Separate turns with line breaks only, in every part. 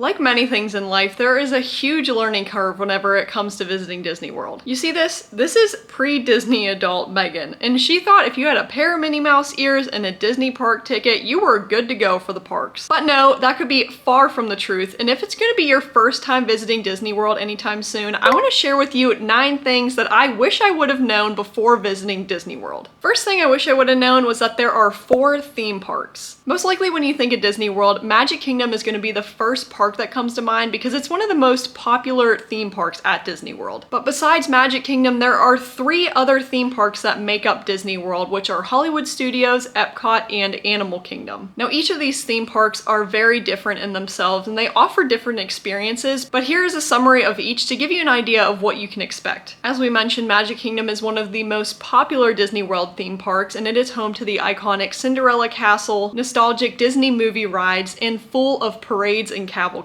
Like many things in life, there is a huge learning curve whenever it comes to visiting Disney World. You see this? This is pre-Disney adult Megan, and she thought if you had a pair of Minnie Mouse ears and a Disney park ticket, you were good to go for the parks. But no, that could be far from the truth, and if it's gonna be your first time visiting Disney World anytime soon, I wanna share with you 9 things that I wish I would have known before visiting Disney World. First thing I wish I would have known was that there are 4 theme parks. Most likely when you think of Disney World, Magic Kingdom is gonna be the first park that comes to mind because it's one of the most popular theme parks at Disney World. But besides Magic Kingdom, there are 3 other theme parks that make up Disney World, which are Hollywood Studios, Epcot, and Animal Kingdom. Now each of these theme parks are very different in themselves and they offer different experiences, but here is a summary of each to give you an idea of what you can expect. As we mentioned, Magic Kingdom is one of the most popular Disney World theme parks and it is home to the iconic Cinderella Castle, nostalgic Disney movie rides, and full of parades and cavalcades.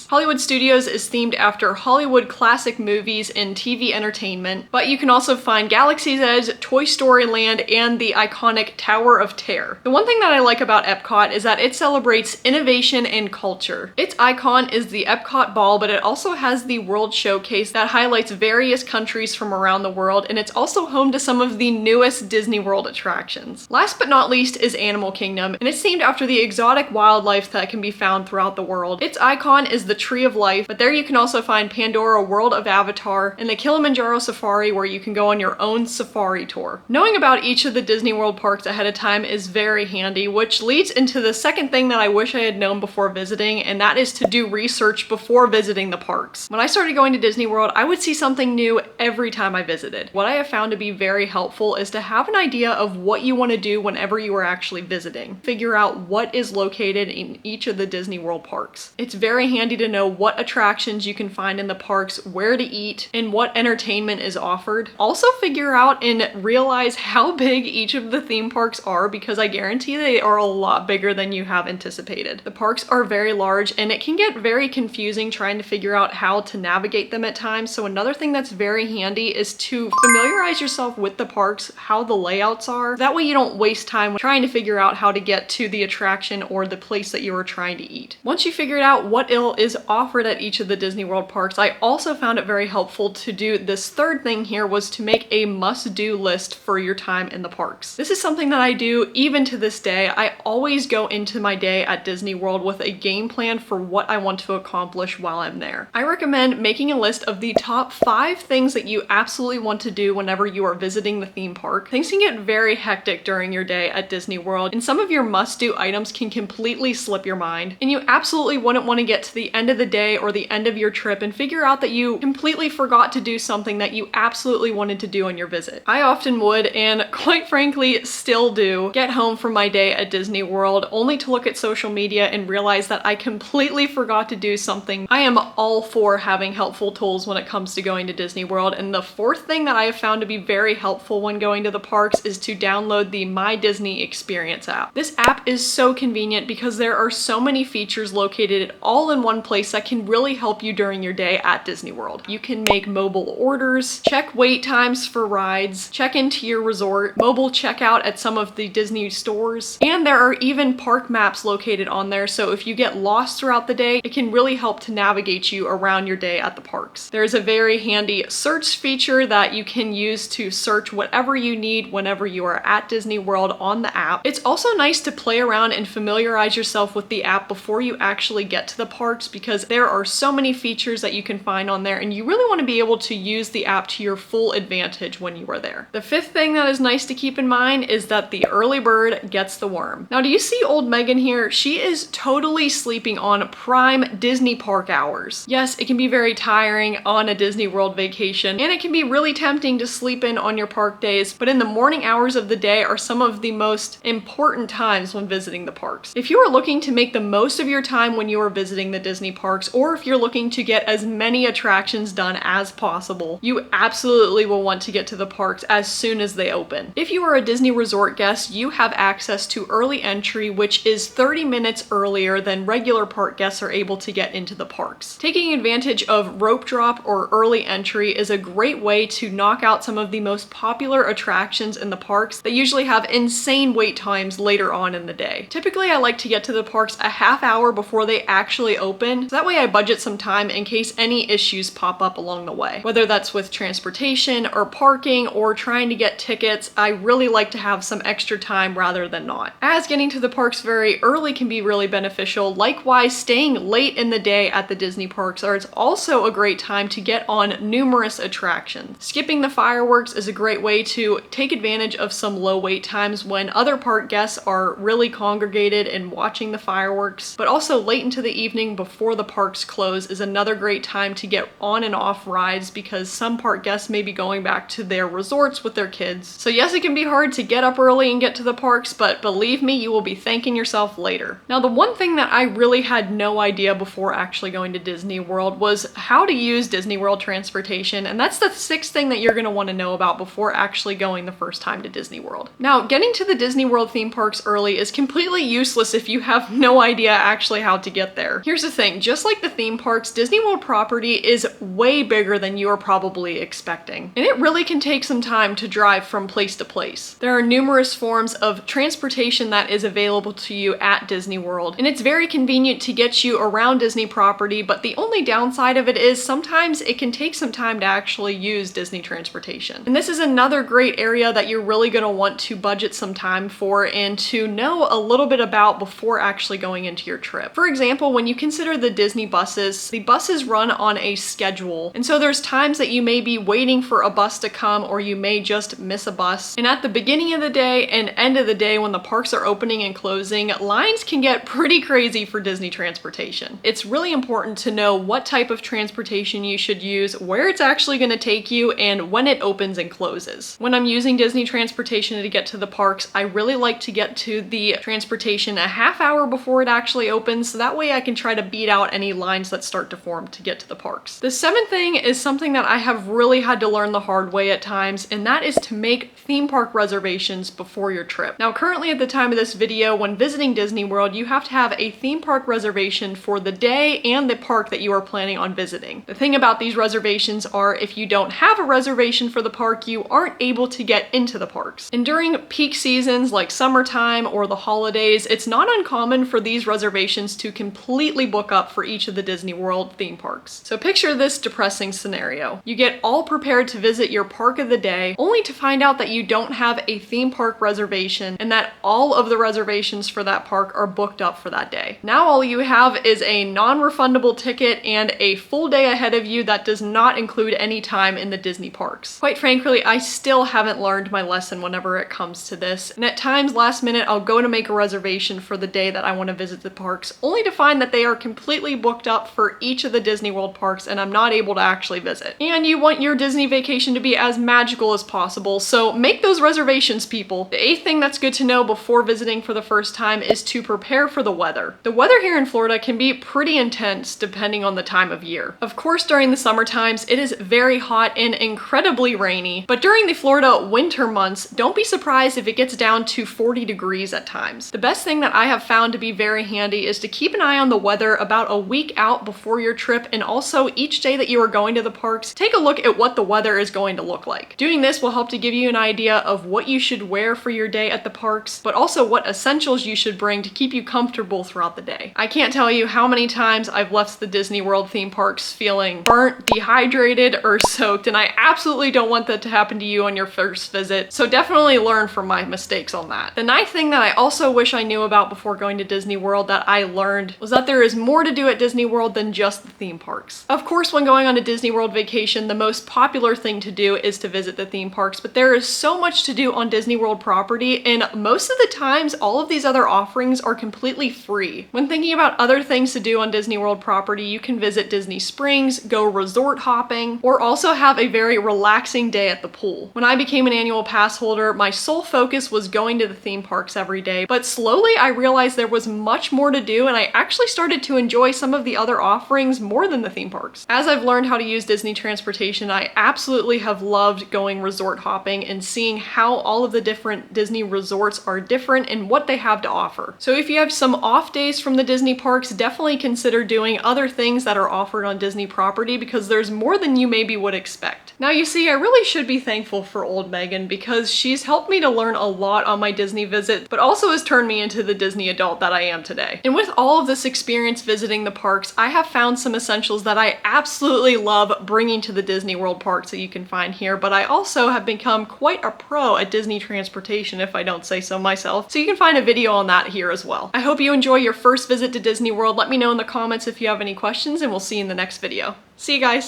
Hollywood Studios is themed after Hollywood classic movies and TV entertainment, but you can also find Galaxy's Edge, Toy Story Land, and the iconic Tower of Terror. The one thing that I like about Epcot is that it celebrates innovation and culture. Its icon is the Epcot Ball, but it also has the World Showcase that highlights various countries from around the world, and it's also home to some of the newest Disney World attractions. Last but not least is Animal Kingdom, and it's themed after the exotic wildlife that can be found throughout the world. Its icon is the Tree of Life, but there you can also find Pandora World of Avatar and the Kilimanjaro Safari where you can go on your own safari tour. Knowing about each of the Disney World parks ahead of time is very handy, which leads into the second thing that I wish I had known before visiting, and that is to do research before visiting the parks. When I started going to Disney World, I would see something new every time I visited. What I have found to be very helpful is to have an idea of what you want to do whenever you are actually visiting. Figure out what is located in each of the Disney World parks. It's very handy to know what attractions you can find in the parks, where to eat, and what entertainment is offered. Also figure out and realize how big each of the theme parks are because I guarantee they are a lot bigger than you have anticipated. The parks are very large and it can get very confusing trying to figure out how to navigate them at times. So another thing that's very handy is to familiarize yourself with the parks, how the layouts are. That way you don't waste time trying to figure out how to get to the attraction or the place that you are trying to eat. Once you figured out what is offered at each of the Disney World parks, I also found it very helpful to do this third thing here was to make a must-do list for your time in the parks. This is something that I do even to this day. I always go into my day at Disney World with a game plan for what I want to accomplish while I'm there. I recommend making a list of the top 5 things that you absolutely want to do whenever you are visiting the theme park. Things can get very hectic during your day at Disney World, and some of your must-do items can completely slip your mind, and you absolutely wouldn't want to get to the end of the day or the end of your trip and figure out that you completely forgot to do something that you absolutely wanted to do on your visit. I often would, and quite frankly still do, get home from my day at Disney World only to look at social media and realize that I completely forgot to do something. I am all for having helpful tools when it comes to going to Disney World, and the 4th thing that I have found to be very helpful when going to the parks is to download the My Disney Experience app. This app is so convenient because there are so many features located all in one place that can really help you during your day at Disney World. You can make mobile orders, check wait times for rides, check into your resort, mobile checkout at some of the Disney stores, and there are even park maps located on there, so if you get lost throughout the day, it can really help to navigate you around your day at the parks. There's a very handy search feature that you can use to search whatever you need whenever you are at Disney World on the app. It's also nice to play around and familiarize yourself with the app before you actually get to the parks because there are so many features that you can find on there and you really want to be able to use the app to your full advantage when you are there. The 5th thing that is nice to keep in mind is that the early bird gets the worm. Now do you see old Megan here? She is totally sleeping on prime Disney park hours. Yes, it can be very tiring on a Disney World vacation and it can be really tempting to sleep in on your park days, but in the morning hours of the day are some of the most important times when visiting the parks. If you are looking to make the most of your time when you are visiting the Disney parks, or if you're looking to get as many attractions done as possible, you absolutely will want to get to the parks as soon as they open. If you are a Disney Resort guest, you have access to early entry, which is 30 minutes earlier than regular park guests are able to get into the parks. Taking advantage of rope drop or early entry is a great way to knock out some of the most popular attractions in the parks that usually have insane wait times later on in the day. Typically, I like to get to the parks a half hour before they actually actually open. So that way I budget some time in case any issues pop up along the way. Whether that's with transportation or parking or trying to get tickets, I really like to have some extra time rather than not. As getting to the parks very early can be really beneficial, likewise staying late in the day at the Disney parks is also a great time to get on numerous attractions. Skipping the fireworks is a great way to take advantage of some low wait times when other park guests are really congregated and watching the fireworks. But also late into the evening before the parks close is another great time to get on and off rides because some park guests may be going back to their resorts with their kids. So yes, it can be hard to get up early and get to the parks, but believe me, you will be thanking yourself later. Now, the one thing that I really had no idea before actually going to Disney World was how to use Disney World transportation, and that's the sixth thing that you're going to want to know about before actually going the first time to Disney World. Now, getting to the Disney World theme parks early is completely useless if you have no idea actually how to get there. Here's the thing, just like the theme parks, Disney World property is way bigger than you are probably expecting, and it really can take some time to drive from place to place. There are numerous forms of transportation that is available to you at Disney World, and it's very convenient to get you around Disney property, but the only downside of it is sometimes it can take some time to actually use Disney transportation. And this is another great area that you're really going to want to budget some time for and to know a little bit about before actually going into your trip. For example, when you consider the Disney buses, the buses run on a schedule, and so there's times that you may be waiting for a bus to come or you may just miss a bus. And at the beginning of the day and end of the day when the parks are opening and closing, lines can get pretty crazy for Disney transportation. It's really important to know what type of transportation you should use, where it's actually going to take you, and when it opens and closes. When I'm using Disney transportation to get to the parks, I really like to get to the transportation a half hour before it actually opens, so that way I can try to beat out any lines that start to form to get to the parks. The seventh thing is something that I have really had to learn the hard way at times, and that is to make theme park reservations before your trip. Now, currently at the time of this video, when visiting Disney World, you have to have a theme park reservation for the day and the park that you are planning on visiting. The thing about these reservations are if you don't have a reservation for the park, you aren't able to get into the parks. And during peak seasons like summertime or the holidays, it's not uncommon for these reservations to completely book up for each of the Disney World theme parks. So picture this depressing scenario. You get all prepared to visit your park of the day, only to find out that you don't have a theme park reservation and that all of the reservations for that park are booked up for that day. Now all you have is a non-refundable ticket and a full day ahead of you that does not include any time in the Disney parks. Quite frankly, I still haven't learned my lesson whenever it comes to this, and at times last minute I'll go to make a reservation for the day that I want to visit the parks, only to find that they are completely booked up for each of the Disney World parks and I'm not able to actually visit. And you want your Disney vacation to be as magical as possible, so make those reservations, people. The eighth thing that's good to know before visiting for the first time is to prepare for the weather. The weather here in Florida can be pretty intense depending on the time of year. Of course, during the summer times, it is very hot and incredibly rainy, but during the Florida winter months, don't be surprised if it gets down to 40 degrees at times. The best thing that I have found to be very handy is to keep an eye on the weather about a week out before your trip, and also each day that you are going to the parks, take a look at what the weather is going to look like. Doing this will help to give you an idea of what you should wear for your day at the parks, but also what essentials you should bring to keep you comfortable throughout the day. I can't tell you how many times I've left the Disney World theme parks feeling burnt, dehydrated, or soaked, and I absolutely don't want that to happen to you on your first visit, so definitely learn from my mistakes on that. The ninth thing that I also wish I knew about before going to Disney World that I learned was that there is more to do at Disney World than just the theme parks. Of course, when going on a Disney World vacation, the most popular thing to do is to visit the theme parks, but there is so much to do on Disney World property, and most of the times, all of these other offerings are completely free. When thinking about other things to do on Disney World property, you can visit Disney Springs, go resort hopping, or also have a very relaxing day at the pool. When I became an annual pass holder, my sole focus was going to the theme parks every day, but slowly I realized there was much more to do, and I actually started to enjoy some of the other offerings more than the theme parks. As I've learned how to use Disney transportation, I absolutely have loved going resort hopping and seeing how all of the different Disney resorts are different and what they have to offer. So if you have some off days from the Disney parks, definitely consider doing other things that are offered on Disney property because there's more than you maybe would expect. Now you see, I really should be thankful for old Megan because she's helped me to learn a lot on my Disney visit, but also has turned me into the Disney adult that I am today. And with all of this experience experience visiting the parks, I have found some essentials that I absolutely love bringing to the Disney World parks that you can find here, but I also have become quite a pro at Disney transportation, if I don't say so myself. So you can find a video on that here as well. I hope you enjoy your first visit to Disney World. Let me know in the comments if you have any questions, and we'll see you in the next video. See you guys!